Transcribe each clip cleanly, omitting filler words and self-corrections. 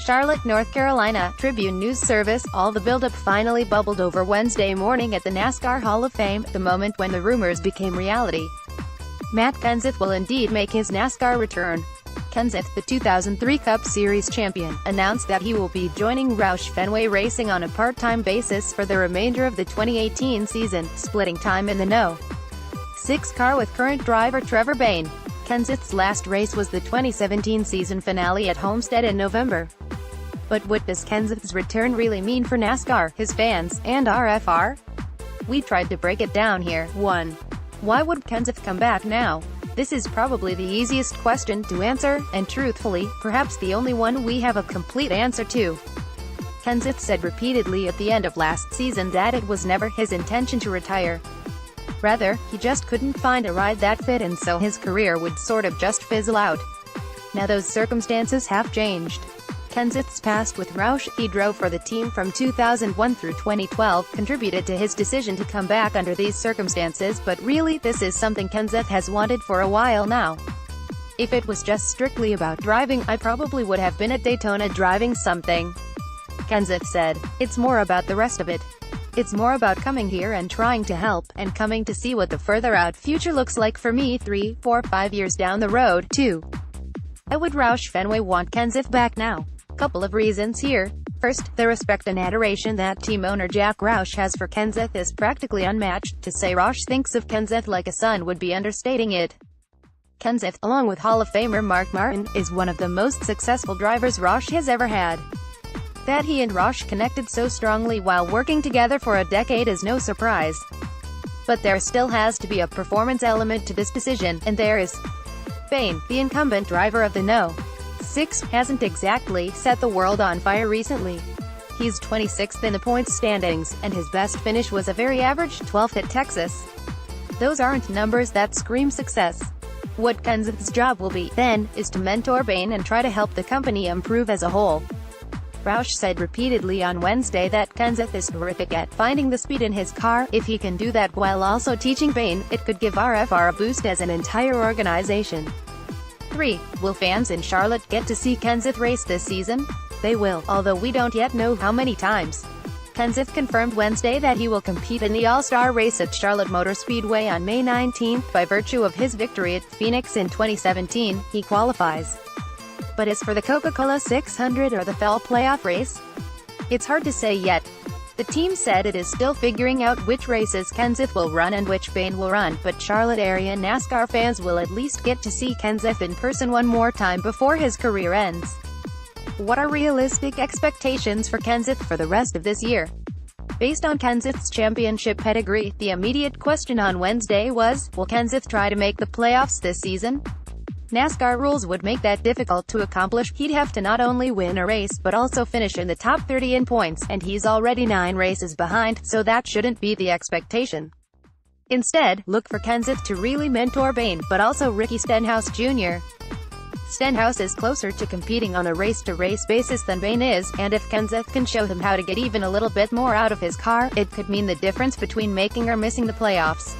Charlotte, North Carolina. Tribune News Service. All the buildup finally bubbled over Wednesday morning at the NASCAR Hall of Fame, the moment when the rumors became reality. Matt Kenseth will indeed make his NASCAR return. Kenseth, the 2003 Cup Series champion, announced that he will be joining Roush Fenway Racing on a part-time basis for the remainder of the 2018 season, splitting time in the No. 6 car with current driver Trevor Bayne. Kenseth's last race was the 2017 season finale at Homestead in November. But what does Kenseth's return really mean for NASCAR, his fans, and RFR? We tried to break it down here. 1. Why would Kenseth come back now? This is probably the easiest question to answer, and truthfully, perhaps the only one we have a complete answer to. Kenseth said repeatedly at the end of last season that it was never his intention to retire. Rather, he just couldn't find a ride that fit, and so his career would sort of just fizzle out. Now those circumstances have changed. Kenseth's past with Roush, he drove for the team from 2001 through 2012, contributed to his decision to come back under these circumstances, but really, this is something Kenseth has wanted for a while now. If it was just strictly about driving, I probably would have been at Daytona driving something. Kenseth said, "It's more about the rest of it. It's more about coming here and trying to help, and coming to see what the further out future looks like for me 3, 4, 5 years down the road, too." Why would Roush Fenway want Kenseth back now? Couple of reasons here. First, the respect and adoration that team owner Jack Roush has for Kenseth is practically unmatched. To say Roush thinks of Kenseth like a son would be understating it. Kenseth, along with Hall of Famer Mark Martin, is one of the most successful drivers Roush has ever had. That he and Roush connected so strongly while working together for a decade is no surprise. But there still has to be a performance element to this decision, and there is. Bayne, the incumbent driver of the No. 6, hasn't exactly set the world on fire recently. He's 26th in the points standings, and his best finish was a very average 12th at Texas. Those aren't numbers that scream success. What Kenseth's job will be, then, is to mentor Bayne and try to help the company improve as a whole. Roush said repeatedly on Wednesday that Kenseth is terrific at finding the speed in his car. If he can do that while also teaching Bayne, it could give RFR a boost as an entire organization. 3. Will fans in Charlotte get to see Kenseth race this season? They will, although we don't yet know how many times. Kenseth confirmed Wednesday that he will compete in the All-Star race at Charlotte Motor Speedway on May 19. By virtue of his victory at Phoenix in 2017, he qualifies. But as for the Coca-Cola 600 or the Fall playoff race? It's hard to say yet. The team said it is still figuring out which races Kenseth will run and which Bayne will run, but Charlotte area NASCAR fans will at least get to see Kenseth in person one more time before his career ends. What are realistic expectations for Kenseth for the rest of this year? Based on Kenseth's championship pedigree, the immediate question on Wednesday was, will Kenseth try to make the playoffs this season? NASCAR rules would make that difficult to accomplish. He'd have to not only win a race but also finish in the top 30 in points, and he's already 9 races behind, so that shouldn't be the expectation. Instead, look for Kenseth to really mentor Bayne, but also Ricky Stenhouse Jr. Stenhouse is closer to competing on a race-to-race basis than Bayne is, and if Kenseth can show him how to get even a little bit more out of his car, it could mean the difference between making or missing the playoffs.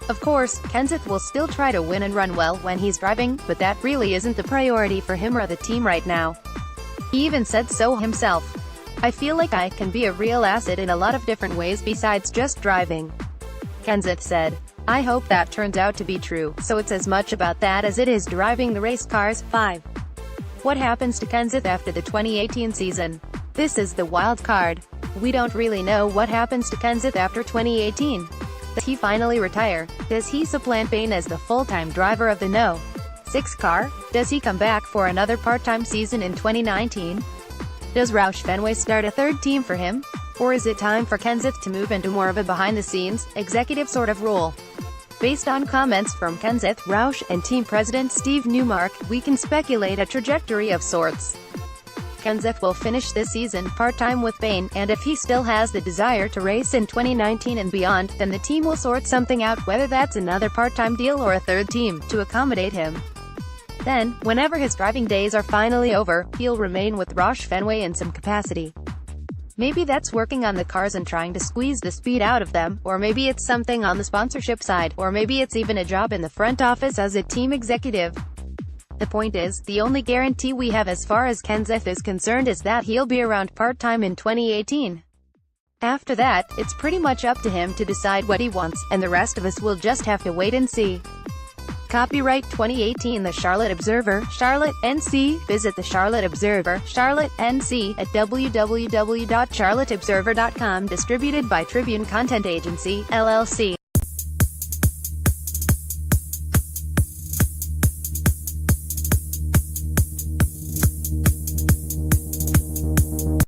Of course, Kenseth will still try to win and run well when he's driving, but that really isn't the priority for him or the team right now. He even said so himself. "I feel like I can be a real asset in a lot of different ways besides just driving," Kenseth said. "I hope that turns out to be true, so it's as much about that as it is driving the race cars." 5. What happens to Kenseth after the 2018 season? This is the wild card. We don't really know what happens to Kenseth after 2018. Does he finally retire? Does he supplant Bayne as the full-time driver of the No. 6 car? Does he come back for another part-time season in 2019? Does Roush Fenway start a third team for him? Or is it time for Kenseth to move into more of a behind-the-scenes, executive sort of role? Based on comments from Kenseth, Roush, and team president Steve Newmark, we can speculate a trajectory of sorts. Kenseth will finish this season part-time with Bayne, and if he still has the desire to race in 2019 and beyond, then the team will sort something out, whether that's another part-time deal or a third team, to accommodate him. Then, whenever his driving days are finally over, he'll remain with Roush Fenway in some capacity. Maybe that's working on the cars and trying to squeeze the speed out of them, or maybe it's something on the sponsorship side, or maybe it's even a job in the front office as a team executive. The point is, the only guarantee we have as far as Kenseth is concerned is that he'll be around part-time in 2018. After that, it's pretty much up to him to decide what he wants, and the rest of us will just have to wait and see. Copyright 2018 The Charlotte Observer, Charlotte, NC. Visit the Charlotte Observer, Charlotte, NC, at www.charlotteobserver.com. Distributed by Tribune Content Agency, LLC.